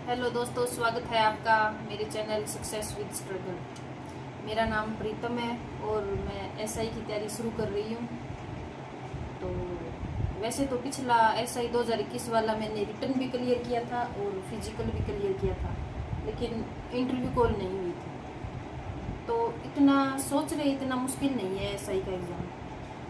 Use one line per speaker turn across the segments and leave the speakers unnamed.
Hello दोस्तों, स्वागत है आपका मेरे चैनल सक्सेस विद स्ट्रगल। मेरा नाम प्रीतम है और मैं एसआई की तैयारी शुरू कर रही हूँ। तो वैसे तो पिछला एसआई 2021 वाला मैंने रिटर्न भी क्लियर किया था और फिजिकल भी क्लियर किया था, लेकिन इंटरव्यू कॉल नहीं हुई थी। तो इतना सोच रहे इतना मुश्किल नहीं है एसआई का एग्ज़ाम,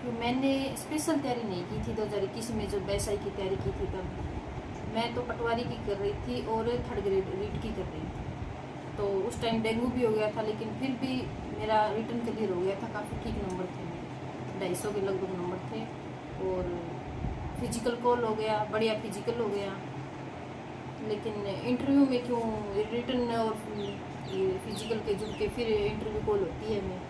क्योंकि मैंने स्पेशल तैयारी नहीं की थी 2021 में। जब एसआई की तैयारी की थी तब मैं तो पटवारी की कर रही थी और थर्ड ग्रेड रीट की कर रही थी। तो उस टाइम डेंगू भी हो गया था, लेकिन फिर भी मेरा रिटर्न क्लियर हो गया था। काफ़ी ठीक नंबर थे, 250 के लगभग नंबर थे। और फिजिकल कॉल हो गया, बढ़िया फिजिकल हो गया। लेकिन इंटरव्यू में क्यों रिटर्न और फिजिकल के जुड़ के फिर इंटरव्यू कॉल होती है मैं,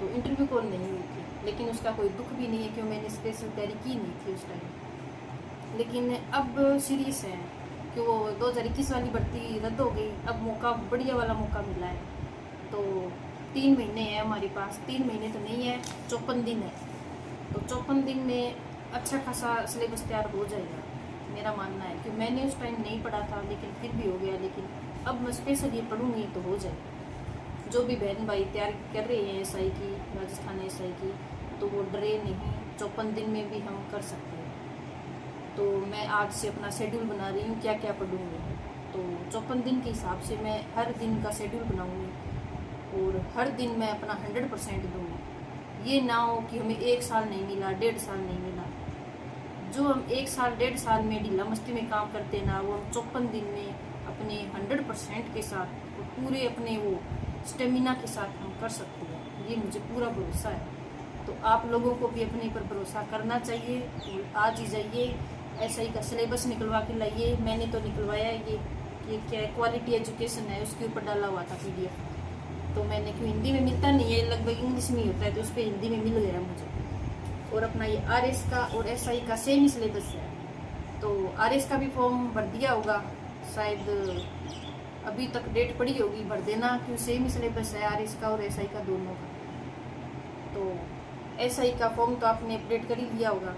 तो इंटरव्यू कॉल नहीं हुई थी। लेकिन उसका कोई दुख भी नहीं है, क्यों मैंने स्पेशल तैयारी की नहीं थी उस टाइम। लेकिन अब सीरियस है कि वो 2021 वाली भर्ती रद्द हो गई। अब मौका, बढ़िया वाला मौका मिला है। तो 3 महीने हैं हमारे पास। 3 महीने तो नहीं है, 54 दिन है। तो 54 दिन में अच्छा खासा सिलेबस तैयार हो जाएगा, मेरा मानना है। कि मैंने उस टाइम नहीं पढ़ा था, लेकिन फिर भी हो गया। लेकिन अब मैं स्पेशल ये पढ़ूंगी तो हो जाएगा। जो भी बहन भाई तैयार कर रहे हैं एसआई की, राजस्थान एसआई की, तो वो डरे नहीं। 54 दिन में भी हम कर सकते हैं। तो मैं आज से अपना शेड्यूल बना रही हूँ, क्या क्या पढ़ूँगी। तो 54 दिन के हिसाब से मैं हर दिन का शेड्यूल बनाऊँगी और हर दिन मैं अपना 100% दूँगी। ये ना हो कि हमें 1 साल नहीं मिला, 1.5 साल नहीं मिला। जो हम 1 साल 1.5 साल में ढीला मस्ती में काम करते ना, वो हम 54 दिन में अपने 100% के साथ और पूरे अपने वो स्टेमिना के साथ हम कर सकते हैं। ये मुझे पूरा भरोसा है। तो आप लोगों को भी अपने पर भरोसा करना चाहिए और आज ही जाइए एसआई का सिलेबस निकलवा के लाइए। मैंने तो निकलवाया है। ये क्या क्वालिटी एजुकेशन है, उसके ऊपर डाला हुआ था पीडीएफ। तो मैंने, क्यों हिंदी में मिलता नहीं है, लगभग इंग्लिश में ही होता है, तो उस पर हिंदी में मिल गया मुझे। और अपना ये आरएस का और एसआई का सेम ही सिलेबस है। तो आरएस का भी फॉर्म भर दिया होगा शायद, अभी तक डेट पड़ी होगी, भर देना। क्यों सेम ही सिलेबस है आरएस का और एसआई का, दोनों का। तो एसआई का फॉर्म तो आपने अपडेट कर ही लिया होगा,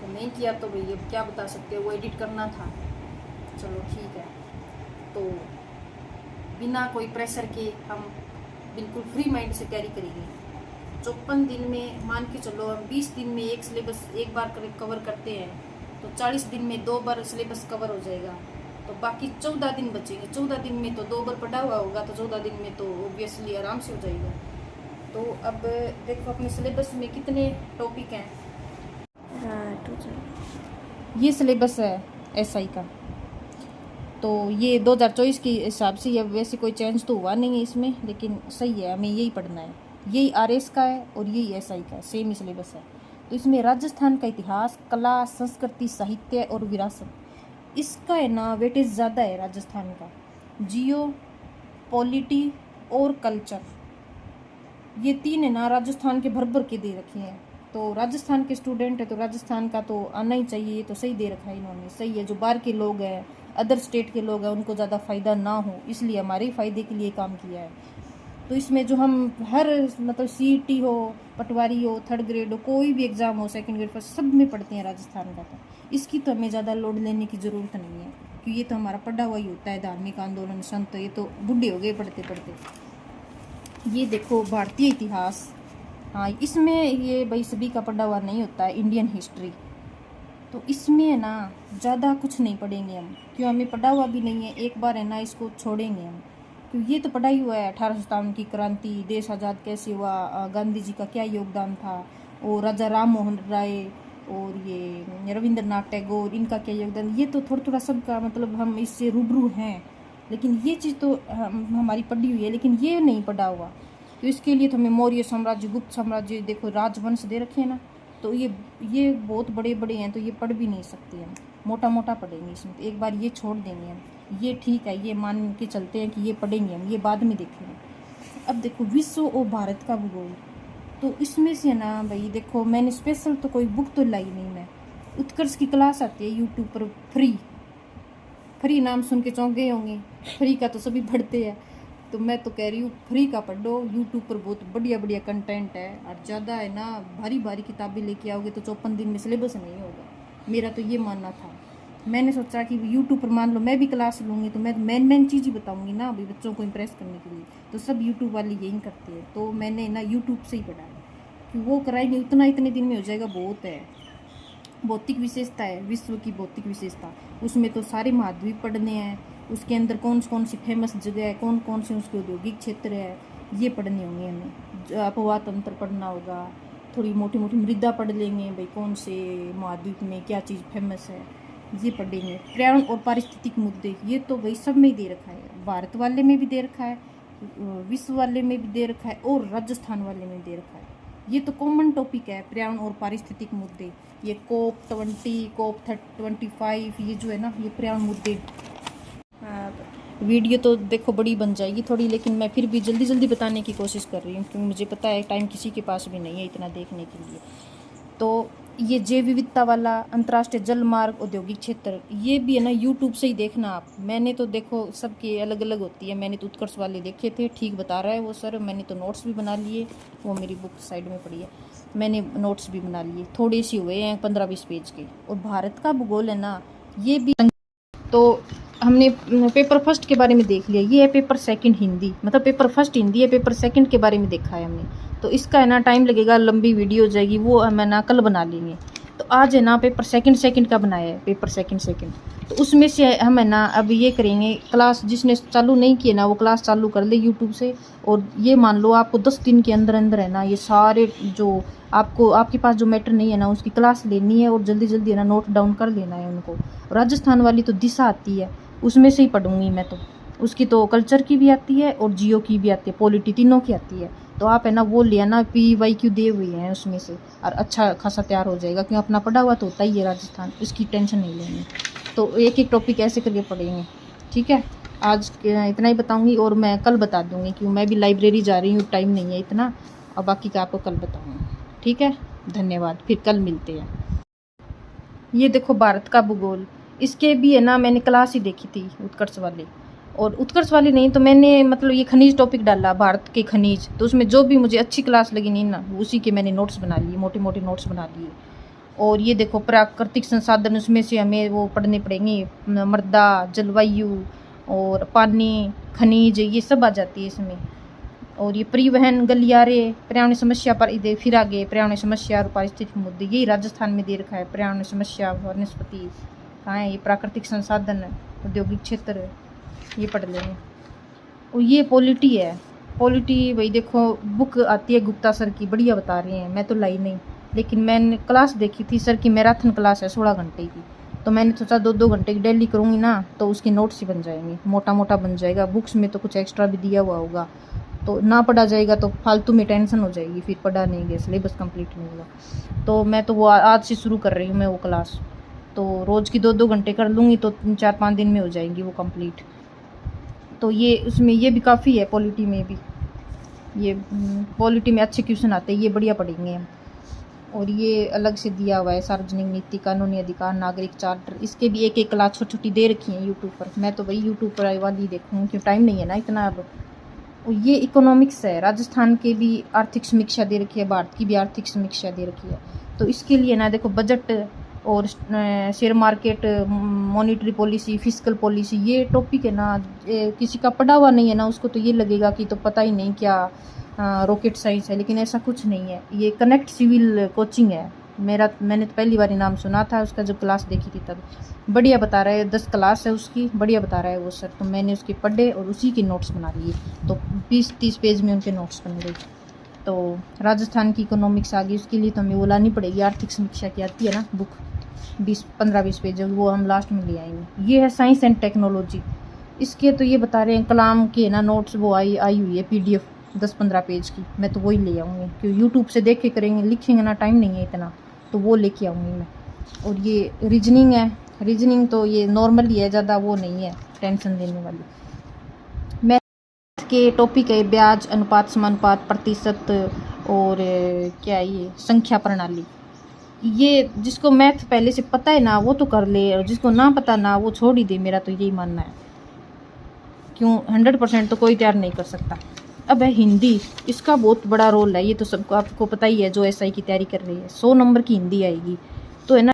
तो नहीं किया तो भाई अब क्या बता सकते हो, वो एडिट करना था। चलो ठीक है। तो बिना कोई प्रेशर के हम बिल्कुल फ्री माइंड से तैयारी करेंगे। 54 दिन में मान के चलो, हम 20 दिन में एक सिलेबस एक बार कवर करते हैं, तो 40 दिन में 2 बार सिलेबस कवर हो जाएगा। तो बाकी 14 दिन बचेंगे। 14 दिन में तो 2 बार पढ़ा हुआ होगा, तो 14 दिन में तो ऑब्वियसली आराम से हो जाएगा। तो अब देखो अपने सिलेबस में कितने टॉपिक हैं। ये सिलेबस है एसआई का। तो ये 2024 के हिसाब से, ये वैसे कोई चेंज तो हुआ नहीं है इसमें, लेकिन सही है, हमें यही पढ़ना है। यही आरएस का है और यही एसआई का है, सेम ही सिलेबस है। तो इसमें राजस्थान का इतिहास, कला, संस्कृति, साहित्य और विरासत, इसका है ना वेटेज ज़्यादा है राजस्थान का। जियो पॉलिटी और कल्चर, ये 3 है ना राजस्थान के भर भर के दे रखे हैं। तो राजस्थान के स्टूडेंट है तो राजस्थान का तो आना ही चाहिए। ये तो सही दे रखा है इन्होंने, सही है। जो बाहर के लोग हैं, अदर स्टेट के लोग हैं, उनको ज़्यादा फ़ायदा ना हो, इसलिए हमारे ही फ़ायदे के लिए काम किया है। तो इसमें जो हम हर, मतलब सीईटी हो, पटवारी हो, थर्ड ग्रेड हो, कोई भी एग्ज़ाम हो, सेकंड ग्रेड फर्स्ट, सब में पढ़ते हैं राजस्थान का। तो इसकी तो हमें ज़्यादा लोड लेने की ज़रूरत नहीं है, क्योंकि ये तो हमारा पढ़ा हुआ ही होता है। धार्मिक आंदोलन, संत, ये तो बूढ़े हो गए पढ़ते पढ़ते। ये देखो भारतीय इतिहास, हाँ इसमें ये भाई सभी का पढ़ा हुआ नहीं होता है। इंडियन हिस्ट्री, तो इसमें है ना ज़्यादा कुछ नहीं पढ़ेंगे हम, क्यों हमें पढ़ा हुआ भी नहीं है। एक बार है ना इसको छोड़ेंगे हम, क्यों ये तो पढ़ा ही हुआ है। 1857 की क्रांति, देश आज़ाद कैसे हुआ, गांधी जी का क्या योगदान था, और राजा राम मोहन राय और ये रविंद्रनाथ टैगोर, इनका क्या योगदान, ये तो थोड़ा थोड़ा सबका, मतलब हम इससे रूबरू हैं। लेकिन ये चीज़ तो हमारी पढ़ी हुई है, लेकिन ये नहीं पढ़ा हुआ। तो इसके लिए तो हमें मौर्य साम्राज्य, गुप्त साम्राज्य, देखो राजवंश दे रखे हैं ना, तो ये बहुत बड़े बड़े हैं, तो ये पढ़ भी नहीं सकते हम। मोटा मोटा पढ़ेंगे इसमें, तो एक बार ये छोड़ देंगे हम। ये ठीक है, ये मान के चलते हैं कि ये पढ़ेंगे हम, ये बाद में देखेंगे। अब देखो विश्व और भारत का भूगोल, तो इसमें से ना भाई देखो, मैंने स्पेशल तो कोई बुक तो लाई नहीं मैं। उत्कर्ष की क्लास आती है यूट्यूब पर, फ्री नाम सुन के चौंक गए होंगे। फ्री का तो सभी पढ़ते हैं, तो मैं तो कह रही हूँ फ्री का पढ़ो। यूट्यूब पर बहुत बढ़िया बढ़िया कंटेंट है। और ज़्यादा है ना भारी भारी किताबें लेके आओगे तो 54 दिन में सिलेबस नहीं होगा, मेरा तो ये मानना था। मैंने सोचा कि यूट्यूब पर मान लो मैं भी क्लास लूँगी तो मैं मेन चीज़ ही बताऊँगी ना अभी बच्चों को इम्प्रेस करने के लिए। तो सब यूट्यूब वाले यही करते हैं, तो मैंने ना यूट्यूब से ही पढ़ा है कि वो कराएंगे उतना इतने दिन में हो जाएगा, बहुत है। भौतिक विशेषता है, विश्व की भौतिक विशेषता, उसमें तो सारे महाद्वीप पढ़ने हैं, उसके अंदर कौन कौन सी फेमस जगह है, कौन कौन से उसके औद्योगिक क्षेत्र है, ये पढ़ने होंगे हमें। अपवाह तंत्र पढ़ना होगा, थोड़ी मोटी मोटी मृदा पढ़ लेंगे, भाई कौन से महाद्वीप में क्या चीज़ फेमस है, ये पढ़ेंगे। पर्यावरण और पारिस्थितिक मुद्दे, ये तो भाई सब में ही दे रखा है, भारत वाले में भी दे रखा है, विश्व वाले में भी दे रखा है और राजस्थान वाले में दे रखा है। ये तो कॉमन टॉपिक है, पर्यावरण और पारिस्थितिक मुद्दे। ये COP20, COP25, ये जो है ना, ये पर्यावरण मुद्दे। वीडियो तो देखो बड़ी बन जाएगी थोड़ी, लेकिन मैं फिर भी जल्दी जल्दी बताने की कोशिश कर रही हूँ क्योंकि मुझे पता है टाइम किसी के पास भी नहीं है इतना देखने के लिए। तो ये जैव विविधता वाला, अंतर्राष्ट्रीय जल मार्ग, औद्योगिक क्षेत्र, ये भी है ना यूट्यूब से ही देखना आप। मैंने तो देखो सबकी अलग अलग होती है, मैंने तो उत्कर्ष वाले देखे थे, ठीक बता रहा है वो सर। मैंने तो नोट्स भी बना लिए, वो मेरी बुक साइड में पड़ी है, मैंने नोट्स भी बना लिए, थोड़े से हुए हैं 15-20 पेज के। और भारत का भूगोल है ना, ये भी तो हमने पेपर फर्स्ट के बारे में देख लिया, ये है पेपर सेकंड हिंदी, मतलब पेपर फर्स्ट हिंदी है, पेपर सेकंड के बारे में देखा है हमने। तो इसका है ना टाइम लगेगा, लंबी वीडियो हो जाएगी, वो हम है ना कल बना लेंगे। तो आज है ना पेपर सेकंड का बनाया है, पेपर सेकंड। तो उसमें से हम है ना अब ये करेंगे, क्लास जिसने चालू नहीं किया ना वो क्लास चालू कर ले यूट्यूब से। और ये मान लो आपको 10 दिन के अंदर अंदर है ना ये सारे जो आपके पास जो मैटर नहीं है ना उसकी क्लास लेनी है और जल्दी जल्दी है ना नोट डाउन कर लेना है उनको। राजस्थान वाली तो दिशा आती है, उसमें से ही पढ़ूंगी मैं तो, उसकी तो कल्चर की भी आती है और जियो की भी आती है, पॉलिटी तीनों की आती है। तो आप है ना वो लिया ना, PYQ दे हुए हैं उसमें से, और अच्छा खासा तैयार हो जाएगा क्योंकि अपना पढ़ा हुआ तो होता ही है राजस्थान, इसकी टेंशन नहीं लेनी। तो एक एक टॉपिक ऐसे करके पढ़ेंगे, ठीक है। आज इतना ही बताऊंगी और मैं कल बता दूंगी क्योंकि मैं भी लाइब्रेरी जा रही हूँ, टाइम नहीं है इतना, और बाकी का आपको कल बताऊंगी, ठीक है। धन्यवाद, फिर कल मिलते हैं। ये देखो भारत का भूगोल, इसके भी है ना मैंने क्लास ही देखी थी उत्कर्ष वाली, और उत्कर्ष वाली नहीं तो मैंने मतलब ये खनिज टॉपिक डाला, भारत के खनिज, तो उसमें जो भी मुझे अच्छी क्लास लगी नहीं ना उसी के मैंने नोट्स बना लिए, मोटे मोटे नोट्स बना लिए। और ये देखो प्राकृतिक संसाधन, उसमें से हमें वो पढ़ने पड़ेंगे, मृदा, जलवायु और पानी, खनिज, ये सब आ जाती है इसमें। और ये परिवहन, गलियारे, पर्यावरण समस्या पर इधर फिर आगे पर्यावरण समस्या और पारिस्थितिक मुद्दे, यही राजस्थान में दे रखा है। पर्यावरण समस्या, वनस्पति कहाँ है, ये प्राकृतिक संसाधन, औद्योगिक क्षेत्र, ये पढ़ लेंगे। और ये पॉलिटी है, पॉलिटी भाई देखो बुक आती है गुप्ता सर की, बढ़िया बता रहे हैं, मैं तो लाई नहीं, लेकिन मैंने क्लास देखी थी सर की, मैराथन क्लास है 16 घंटे की, तो मैंने सोचा 2-2 घंटे की डेली करूँगी ना तो उसकी नोट्स ही बन जाएंगे, मोटा मोटा बन जाएगा। बुक्स में तो कुछ एक्स्ट्रा भी दिया हुआ होगा, तो ना पढ़ा जाएगा तो फालतू में टेंशन हो जाएगी, फिर पढ़ा नहीं गया, सिलेबस कंप्लीट नहीं हुआ। तो मैं तो वो आज से शुरू कर रही हूँ मैं वो क्लास, तो रोज़ की 2-2 घंटे कर लूँगी तो 4-5 दिन में हो जाएंगी वो कंप्लीट। तो ये उसमें ये भी काफ़ी है, पॉलिटी में भी, ये पॉलिटी में अच्छे क्वेश्चन आते हैं, ये बढ़िया पढ़ेंगे हम। और ये अलग से दिया हुआ है सार्वजनिक नीति, कानूनी अधिकार, नागरिक चार्टर, इसके भी एक एक क्लास छोटी छोटी दे रखी है यूट्यूब पर। मैं तो वही यूट्यूब पर वाली देखूँ क्योंकि टाइम नहीं है ना इतना अब। और ये इकोनॉमिक्स है, राजस्थान के भी आर्थिक समीक्षा दे रखी है, भारत की भी आर्थिक समीक्षा दे रखी है। तो इसके लिए ना देखो बजट और share market, monetary policy, fiscal policy, ये टॉपिक है ना किसी का पढ़ा हुआ नहीं है ना उसको तो ये लगेगा कि तो पता ही नहीं क्या रॉकेट साइंस है, लेकिन ऐसा कुछ नहीं है। ये कनेक्ट सिविल कोचिंग है, मैंने तो पहली बार नाम सुना था उसका, जब क्लास देखी थी तब। बढ़िया बता रहा है, 10 क्लास है उसकी, बढ़िया बता रहा है वो सर। तो मैंने उसके पढ़े और उसी के नोट्स बना लिए, तो 20-30 पेज में उनके नोट्स बन गए। तो राजस्थान की इकोनॉमिक्स आ गई, उसके लिए तो हमें वो लानी पड़ेगी, आर्थिक समीक्षा की आती है ना बुक, 15-20 पेज, वो हम लास्ट में ले आएंगे। ये है साइंस एंड टेक्नोलॉजी, इसके तो ये बता रहे हैं कलाम के ना नोट्स, वो आई हुई है PDF 10-15 पेज की, मैं तो वही ले आऊँगी क्योंकि यूट्यूब से देख के करेंगे, लिखेंगे ना टाइम नहीं है इतना, तो वो लेके आऊँगी मैं। और ये रीजनिंग है, रीजनिंग तो ये नॉर्मल ही है, ज़्यादा वो नहीं है टेंशन देने वाली। मैथ के टॉपिक है ब्याज, अनुपात, समानुपात, प्रतिशत, और क्या ये संख्या प्रणाली। ये जिसको मैथ पहले से पता है ना वो तो कर ले, और जिसको ना पता ना वो छोड़ ही दे, मेरा तो यही मानना है। क्यों 100% तो कोई तैयार नहीं कर सकता। अब है हिंदी, इसका बहुत बड़ा रोल है, ये तो सबको आपको पता ही है जो SI की तैयारी कर रही है, 100 नंबर की हिंदी आएगी, तो है ना